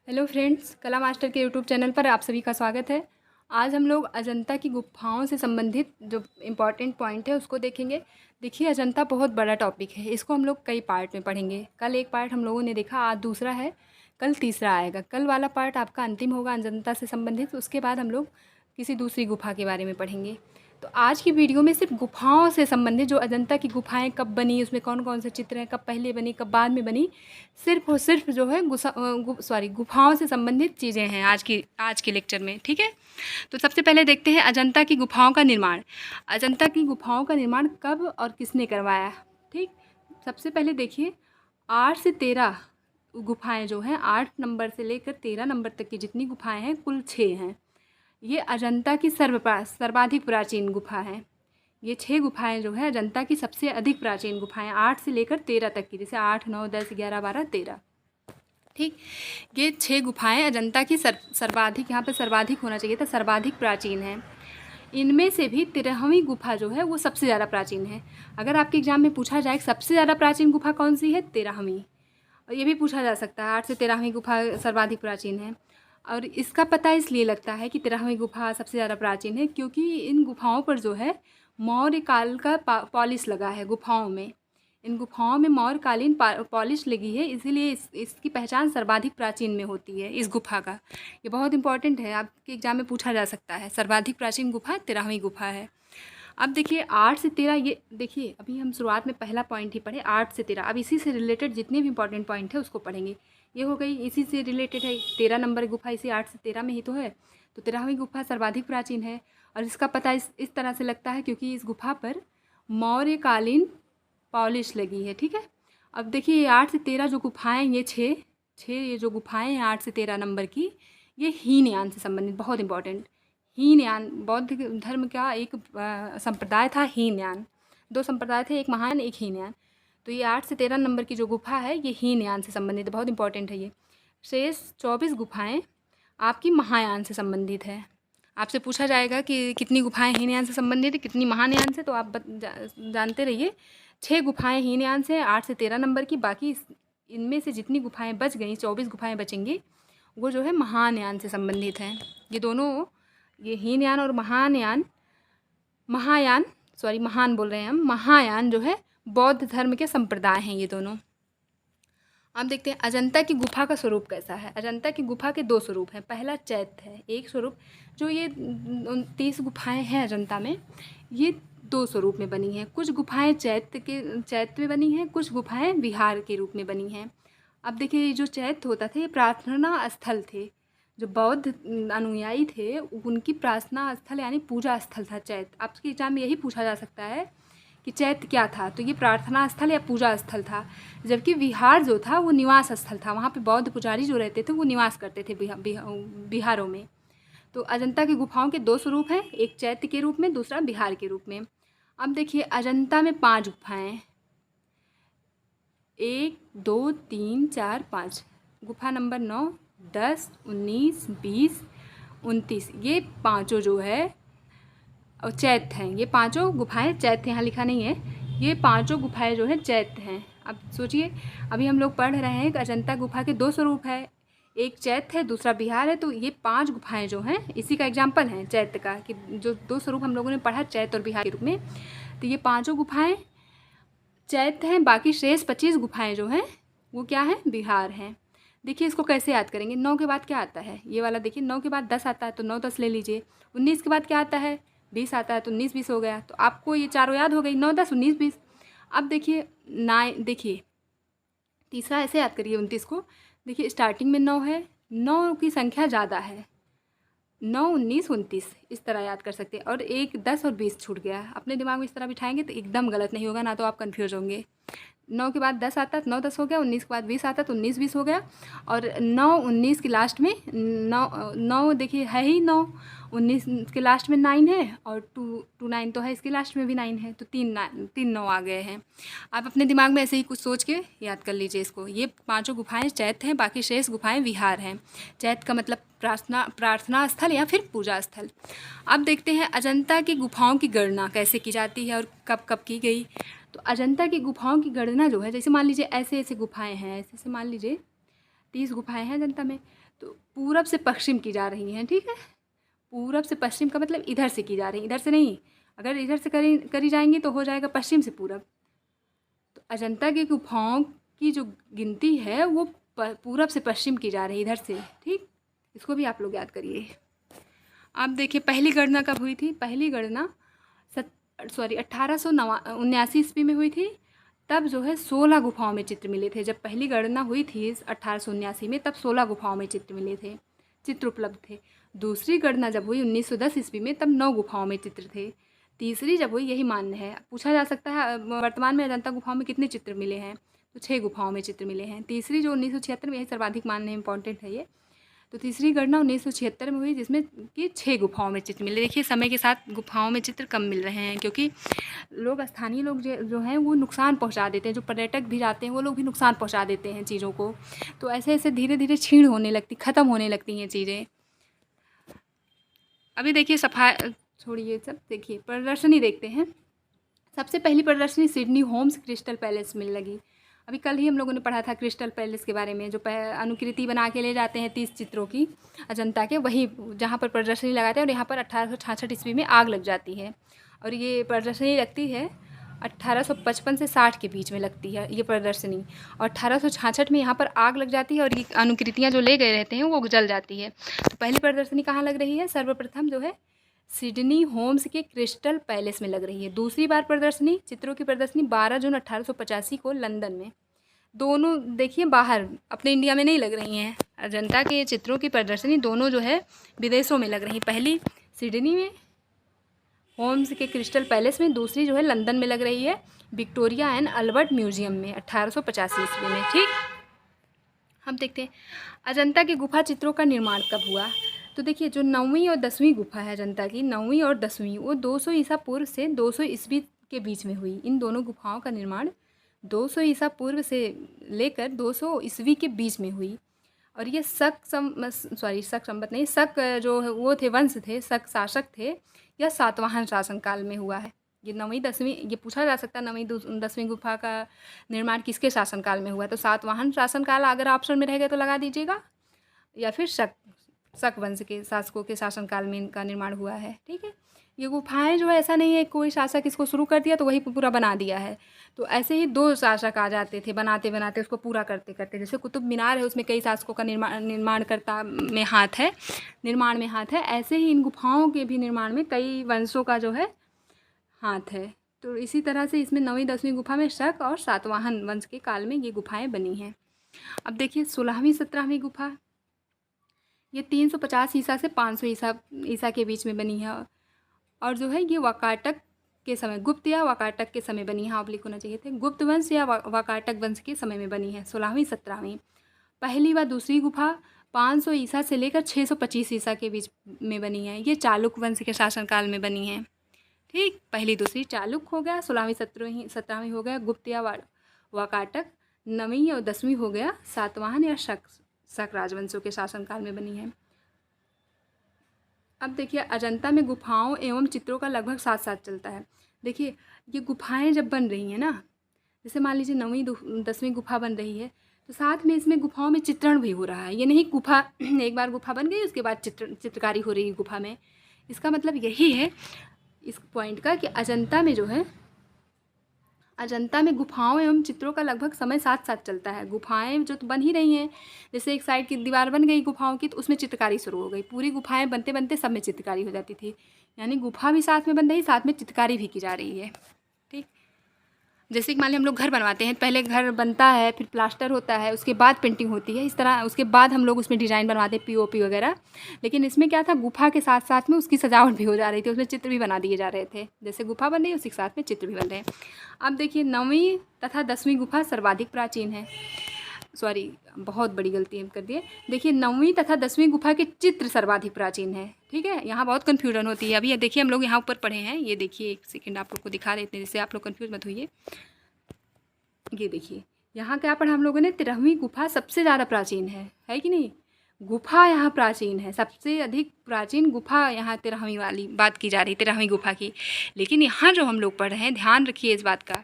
Hello friends, कला master के YouTube channel पर आप सभी का स्वागत है। आज हम लोग अजंता की गुफाओं से संबंधित जो इम्पोर्टेंट पॉइंट है उसको देखेंगे। देखिए, अजंता बहुत बड़ा टॉपिक है, इसको हम लोग कई पार्ट में पढ़ेंगे। कल एक पार्ट हम लोगों ने देखा, आज दूसरा है, कल तीसरा आएगा। कल वाला पार्ट आपका अंतिम होगा अजंता से संबंधित, उसके बाद हम लोग किसी दूसरी गुफा के बारे में पढ़ेंगे। तो आज की वीडियो में सिर्फ गुफाओं से संबंधित, जो अजंता की गुफाएं कब बनी, उसमें कौन कौन से चित्र हैं, कब पहले बनी कब बाद में बनी, सिर्फ और सिर्फ जो है गुफाओं से संबंधित चीज़ें हैं आज के लेक्चर में। ठीक है, तो सबसे पहले देखते हैं अजंता की गुफाओं का निर्माण। अजंता की गुफाओं का निर्माण कब और किसने करवाया। ठीक, सबसे पहले देखिए, 8 से 13 गुफाएं जो हैं, 8 नंबर से लेकर 13 नंबर तक की जितनी गुफाएं हैं, कुल 6 हैं। ये अजंता की सर्वाधिक प्राचीन गुफा है। ये 6 गुफाएं जो है अजंता की सबसे अधिक प्राचीन गुफाएं, 8 से लेकर 13 तक की, जैसे 8, 9, 10, 11, 12, 13। ठीक, ये 6 गुफाएं अजंता की सर्वाधिक, यहाँ पे सर्वाधिक होना चाहिए था, सर्वाधिक प्राचीन है। इनमें से भी 13वीं गुफा जो है वो सबसे ज़्यादा प्राचीन है। अगर आपके एग्जाम में पूछा जाए सबसे ज़्यादा प्राचीन गुफा कौन सी है, 13वीं। और ये भी पूछा जा सकता है 8 से 13वीं गुफा सर्वाधिक प्राचीन है। और इसका पता इसलिए लगता है कि 13वीं गुफा सबसे ज़्यादा प्राचीन है क्योंकि इन गुफाओं पर जो है मौर्य काल का पॉलिश लगा है। गुफाओं में, इन गुफाओं में मौर्यकालीन पॉलिश लगी है, इसीलिए इसकी पहचान सर्वाधिक प्राचीन में होती है इस गुफा का। ये बहुत इंपॉर्टेंट है, आपके एग्जाम में पूछा जा सकता है। सर्वाधिक प्राचीन गुफा 13वीं गुफा है। अब देखिए 8 से 13, ये देखिए अभी हम शुरुआत में पहला पॉइंट ही पढ़े 8 से 13। अब इसी से रिलेटेड जितने भी इंपॉर्टेंट पॉइंट है उसको पढ़ेंगे। ये हो गई, इसी से रिलेटेड है। 13 नंबर गुफा इसी 8 से 13 में ही तो है, तो 13वीं गुफा सर्वाधिक प्राचीन है। और इसका पता इस तरह से लगता है क्योंकि इस गुफा पर मौर्यकालीन पॉलिश लगी है। ठीक है, अब देखिए ये 8 से 13 जो गुफाएँ, ये छः ये जो गुफाएँ हैं 8 से 13 नंबर की, ये हीनयान से संबंधित, बहुत इंपॉर्टेंट। हीनयान बौद्ध धर्म का एक संप्रदाय था, हीनयान। 2 संप्रदाय थे, एक महायान एक हीनयान। तो ये 8 से 13 नंबर की जो गुफा है ये हीनयान से संबंधित है, बहुत इंपॉर्टेंट है ये। शेष 24 गुफाएं आपकी महायान से संबंधित है। आपसे पूछा जाएगा कि कितनी गुफाएं हीनयान से संबंधित है, कितनी महायान से, तो आप जानते रहिए 6 गुफाएं हीनयान से, 8 से 13 नंबर की। बाकी इनमें से जितनी गुफाएं बच गई, 24 गुफाएं बचेंगी, वो जो है महायान से संबंधित हैं। ये दोनों, ये हीनयान और महायान महान बोल रहे हैं हम, महायान जो है बौद्ध धर्म के संप्रदाय हैं ये दोनों। अब देखते हैं अजंता की गुफा का स्वरूप कैसा है। अजंता की गुफा के 2 स्वरूप हैं। पहला चैत्य है, एक स्वरूप। जो ये 30 गुफाएं हैं अजंता में, ये 2 स्वरूप में बनी हैं। कुछ गुफाएं चैत्य में बनी हैं, कुछ गुफाएं विहार के रूप में बनी हैं। अब देखिए, जो चैत्य होता था ये प्रार्थना स्थल थे। जो बौद्ध अनुयायी थे उनकी प्रार्थना स्थल यानी पूजा स्थल था चैत्य। आपके एग्जाम में यही पूछा जा सकता है कि चैत्य क्या था, तो ये प्रार्थना स्थल या पूजा स्थल था। जबकि विहार जो था वो निवास स्थल था, वहाँ पे बौद्ध पुजारी जो रहते थे वो निवास करते थे बिहारों में। तो अजंता की गुफाओं के 2 स्वरूप हैं, एक चैत्य के रूप में, दूसरा बिहार के रूप में। अब देखिए अजंता में 5 गुफाएँ, 1, 2, 3, 4, 5। गुफा नंबर 9, 10, 19, 20, 29, ये पाँचों जो है और चैत्य हैं। ये पांचों गुफाएं चैत्य, यहाँ लिखा नहीं है, ये पांचों गुफाएं जो हैं चैत्य हैं। अब सोचिए, अभी हम लोग पढ़ रहे हैं कि अजंता गुफा के 2 स्वरूप है, एक चैत्य है, दूसरा बिहार है। तो ये 5 गुफाएं जो हैं इसी का एग्जाम्पल हैं चैत्य का, कि जो 2 स्वरूप हम लोगों ने पढ़ा चैत्य और बिहार के रूप में, तो ये पाँचों गुफाएँ चैत्य हैं। बाकी शेष 25 गुफाएँ जो हैं वो क्या हैं, बिहार हैं। देखिए इसको कैसे याद करेंगे। 9 के बाद क्या आता है, ये वाला देखिए, 9 के बाद 10 आता है तो 9, 10 ले लीजिए। 19 के बाद क्या आता है, 20 आता है तो 19, 20 हो गया। तो आपको ये चारों याद हो गई, 9, 10, 19, 20। अब देखिए देखिए तीसरा ऐसे याद करिए 29 को। देखिए स्टार्टिंग में 9 है, 9 की संख्या ज़्यादा है, 9, 19, 29, इस तरह याद कर सकते हैं। और 1, 10 और 20 छूट गया। अपने दिमाग में इस तरह बिठाएंगे तो एकदम गलत नहीं होगा, ना तो आप कन्फ्यूज होंगे। 9 के बाद 10 आता है तो 9, 10 हो गया। 19 के बाद 20 आता है तो 19, 20 हो गया। और 9, 19 के लास्ट में 9 देखिए है ही 9, 19 के लास्ट में 9 है, और 2 9 तो है, इसके लास्ट में भी 9 है, तो 3 9 आ गए हैं। आप अपने दिमाग में ऐसे ही कुछ सोच के याद कर लीजिए इसको। ये पांचों गुफाएं चैत्य हैं, बाकी शेष गुफाएं विहार हैं। चैत्य का मतलब प्रार्थना स्थल या फिर पूजा स्थल। अब देखते हैं अजंता की गुफाओं की गणना कैसे की जाती है और कब कब की गई। तो अजंता की गुफाओं की गणना जो है, जैसे मान लीजिए ऐसे ऐसे गुफाएं हैं, ऐसे मान लीजिए 30 गुफाएं हैं अजंता में। तो पूरब से पश्चिम की जा रही हैं, ठीक है। पूरब से पश्चिम का मतलब इधर से की जा रही है, इधर से नहीं। अगर इधर से करी जाएंगी तो हो जाएगा पश्चिम से पूरब। तो अजंता की गुफाओं की जो गिनती है वो पूरब से पश्चिम की जा रही है, इधर से, ठीक। इसको भी आप लोग याद करिए। आप देखिए पहली गणना कब हुई थी। पहली गणना 1879 ईस्वी में हुई थी। तब जो है 16 गुफाओं में चित्र मिले थे। जब पहली गणना हुई थी 1879 में, तब 16 गुफाओं में चित्र मिले थे, चित्र उपलब्ध थे। दूसरी गणना जब हुई 1910 ईस्वी में, तब 9 गुफाओं में चित्र थे। तीसरी जब हुई, यही मान्य है। पूछा जा सकता है वर्तमान में अजंता गुफाओं में कितने चित्र मिले हैं, तो 6 गुफाओं में चित्र मिले हैं। तीसरी जो 1976 में, यही सर्वाधिक मान्य है, इंपॉर्टेंट है ये। तो तीसरी गणना 1976 में हुई, जिसमें कि 6 गुफाओं में चित्र मिले। देखिए समय के साथ गुफाओं में चित्र कम मिल रहे हैं, क्योंकि लोग, स्थानीय लोग जो हैं वो नुकसान पहुंचा देते हैं। जो पर्यटक भी जाते हैं वो लोग भी नुकसान पहुंचा देते हैं चीज़ों को। तो ऐसे ऐसे धीरे धीरे क्षीण होने लगती, ख़त्म होने लगती हैं चीज़ें। अभी देखिए सफाई छोड़िए सब, देखिए प्रदर्शनी देखते हैं। सबसे पहली प्रदर्शनी सिडनी होम्स क्रिस्टल पैलेस में लगी। अभी कल ही हम लोगों ने पढ़ा था क्रिस्टल पैलेस के बारे में, जो अनुकृति बना के ले जाते हैं 30 चित्रों की अजंता के, वही जहाँ पर प्रदर्शनी लगाते हैं। और यहाँ पर 1866 ईस्वी में आग लग जाती है। और ये प्रदर्शनी लगती है 1855 से 60 के बीच में लगती है ये प्रदर्शनी। और 1866 में यहाँ पर आग लग जाती है और ये अनुकृतियाँ जो ले गए रहते हैं वो जल जाती है। तो पहली प्रदर्शनी कहाँ लग रही है, सर्वप्रथम जो है सिडनी होम्स के क्रिस्टल पैलेस में लग रही है। दूसरी बार प्रदर्शनी, चित्रों की प्रदर्शनी 12 जून 1885 को लंदन में। दोनों देखिए बाहर, अपने इंडिया में नहीं लग रही हैं। अजंता के चित्रों की प्रदर्शनी दोनों जो है विदेशों में लग रही। पहली सिडनी में होम्स के क्रिस्टल पैलेस में, दूसरी जो है लंदन में लग रही है, विक्टोरिया एंड अल्बर्ट म्यूजियम में 1885 ईस्वी में, ठीक। हम देखते हैं अजंता की गुफा चित्रों का निर्माण कब हुआ। तो देखिए जो 9वीं और 10वीं गुफा है अजंता की, 9वीं और 10वीं, वो 200 ईसा पूर्व से 200 ईस्वी के बीच में हुई। इन दोनों गुफाओं का निर्माण 200 ईसा पूर्व से लेकर 200 ईस्वी के बीच में हुई। और ये शक संवत नहीं, शक जो वो थे, वंश थे, शक शासक थे, यह सातवाहन शासनकाल में हुआ है। ये 9वीं 10वीं, ये पूछा जा सकता है 9वीं 10वीं गुफा का निर्माण किसके शासनकाल में हुआ। तो सातवाहन शासनकाल अगर ऑप्शन में रहेगा तो लगा दीजिएगा, या फिर शक वंश के शासकों के शासनकाल में इनका निर्माण हुआ है, ठीक है। ये गुफाएं जो है, ऐसा नहीं है कोई शासक इसको शुरू कर दिया तो वही पूरा बना दिया है। तो ऐसे ही 2 शासक आ जाते थे, बनाते बनाते उसको पूरा करते करते। जैसे कुतुब मीनार है, उसमें कई शासकों का निर्माणकर्ता में हाथ है, निर्माण में हाथ है। ऐसे ही इन गुफाओं के भी निर्माण में कई वंशों का जो है हाथ है। तो इसी तरह से इसमें 9वीं 10वीं गुफा में शक और सातवाहन वंश के काल में ये गुफाएँ बनी हैं। अब देखिए 16वीं 17वीं गुफा, ये 350 ईसा से 500 ईसा के बीच में बनी है। और जो है ये वाकाटक के समय, गुप्त या वाकाटक के समय बनी है। आप लिख होना चाहिए थे, गुप्त वंश या वाकाटक वंश के समय में बनी है 16वीं 17वीं। पहली व दूसरी गुफा 500 ईसा से लेकर 625 ईसा के बीच में बनी है। ये चालुक वंश के शासनकाल में बनी है, ठीक। पहली दूसरी चालुक हो गया, 16वीं 17वीं हो गया गुप्त या वाकाटक, 9वीं और 10वीं हो गया सातवाहन या शक राजवंशों के शासनकाल में बनी है। अब देखिए अजंता में गुफाओं एवं चित्रों का लगभग साथ साथ चलता है। देखिए ये गुफाएं जब बन रही हैं ना, जैसे मान लीजिए 9वीं 10वीं गुफा बन रही है, तो साथ में इसमें गुफाओं में चित्रण भी हो रहा है। ये नहीं गुफा एक बार गुफा बन गई उसके बाद चित्रकारी हो रही है गुफा में। इसका मतलब यही है इस पॉइंट का कि अजंता में जो है, अजंता में गुफाओं एवं चित्रों का लगभग समय साथ साथ चलता है। गुफाएं जो तो बन ही रही हैं, जैसे एक साइड की दीवार बन गई गुफाओं की, तो उसमें चित्रकारी शुरू हो गई। पूरी गुफाएं बनते बनते सब में चित्रकारी हो जाती थी। यानी गुफा भी साथ में बन रही, साथ में चित्रकारी भी की जा रही है, ठीक। जैसे कि मान लीजिए हम लोग घर बनवाते हैं, पहले घर बनता है, फिर प्लास्टर होता है, उसके बाद पेंटिंग होती है, इस तरह उसके बाद हम लोग उसमें डिज़ाइन बनवाते हैं, पीओपी वगैरह। लेकिन इसमें क्या था, गुफा के साथ साथ में उसकी सजावट भी हो जा रही थी, उसमें चित्र भी बना दिए जा रहे थे। जैसे गुफा बन रही है उसी के साथ में चित्र भी बन रहे हैं। अब देखिए 9वीं तथा 10वीं गुफा सर्वाधिक प्राचीन है। बहुत बड़ी गलती हम कर दिए। देखिए 9वीं तथा 10वीं गुफा के चित्र सर्वाधिक प्राचीन है, ठीक है। यहाँ बहुत कन्फ्यूजन होती है। अभी देखिए हम लोग यहाँ ऊपर पढ़े हैं, ये देखिए एक सेकेंड आप लोग को दिखा देते हैं जिससे आप लोग कन्फ्यूज मत होइए। ये देखिए यहाँ क्या पढ़ा हम लोगों ने, 13वीं गुफा सबसे ज़्यादा प्राचीन है कि नहीं। गुफा यहाँ प्राचीन है, सबसे अधिक प्राचीन गुफा यहाँ 13वीं वाली बात की जा रही, 13वीं गुफा की। लेकिन यहाँ जो हम लोग पढ़ रहे हैं, ध्यान रखिए इस बात का,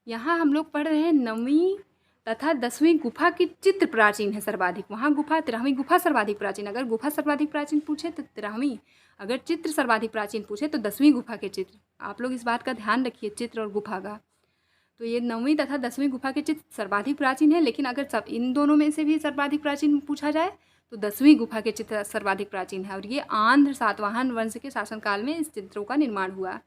यहाँ हम लोग पढ़ रहे हैं 9वीं तथा 10वीं गुफा की चित्र प्राचीन है सर्वाधिक। वहाँ गुफा 13वीं गुफा सर्वाधिक प्राचीन। अगर गुफा सर्वाधिक प्राचीन पूछे तो 13वीं, अगर चित्र सर्वाधिक प्राचीन पूछे तो 10वीं गुफा के चित्र। आप लोग इस बात का ध्यान रखिए, चित्र और गुफा का। तो ये 9वीं तथा 10वीं गुफा के चित्र सर्वाधिक प्राचीन है, लेकिन अगर सब इन दोनों में से भी सर्वाधिक प्राचीन पूछा जाए तो 10वीं गुफा के चित्र सर्वाधिक प्राचीन है। और ये आंध्र सातवाहन वंश के शासनकाल में इस चित्रों का निर्माण हुआ।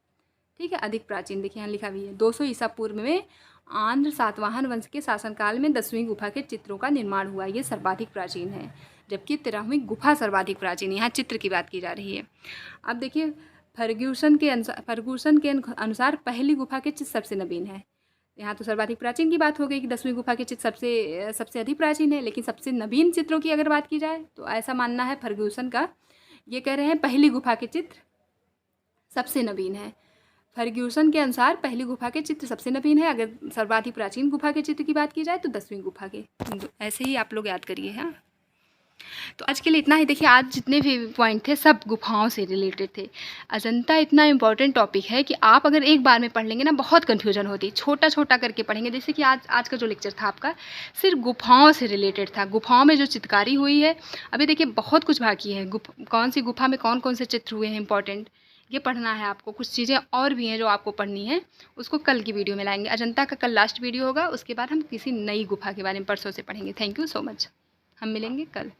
ठीक है, अधिक प्राचीन। देखिए यहाँ लिखा भी है 200 ईसा पूर्व में आंध्र सातवाहन वंश के शासनकाल में 10वीं गुफा के चित्रों का निर्माण हुआ। ये सर्वाधिक प्राचीन है, जबकि 13वीं गुफा सर्वाधिक प्राचीन। यहाँ चित्र की बात की जा रही है। अब देखिए फर्ग्यूसन के अनुसार पहली गुफा के चित्र सबसे नवीन है। यहाँ तो सर्वाधिक प्राचीन की बात हो गई कि 10वीं गुफा के चित्र सबसे अधिक प्राचीन है, लेकिन सबसे नवीन चित्रों की अगर बात की जाए तो ऐसा मानना है फर्ग्यूसन का। ये कह रहे हैं पहली गुफा के चित्र सबसे नवीन है। फर्ग्यूसन के अनुसार पहली गुफा के चित्र सबसे नवीन है। अगर सर्वाधिक प्राचीन गुफा के चित्र की बात की जाए तो 10वीं गुफा के। ऐसे ही आप लोग याद करिए। हाँ, तो आज के लिए इतना ही। देखिए आज जितने भी पॉइंट थे सब गुफाओं से रिलेटेड थे। अजंता इतना इंपॉर्टेंट टॉपिक है कि आप अगर एक बार में पढ़ लेंगे ना, बहुत कन्फ्यूजन होती है। छोटा छोटा करके पढ़ेंगे। जैसे कि आज का जो लेक्चर था आपका सिर्फ गुफाओं से रिलेटेड था। गुफाओं में जो चित्रकारी हुई है, अभी देखिए बहुत कुछ बाकी है। कौन सी गुफा में कौन कौन से चित्र हुए हैं इंपॉर्टेंट, ये पढ़ना है आपको। कुछ चीज़ें और भी हैं जो आपको पढ़नी है, उसको कल की वीडियो में लाएंगे। अजंता का कल लास्ट वीडियो होगा, उसके बाद हम किसी नई गुफा के बारे में परसों से पढ़ेंगे। Thank you so much. हम मिलेंगे कल।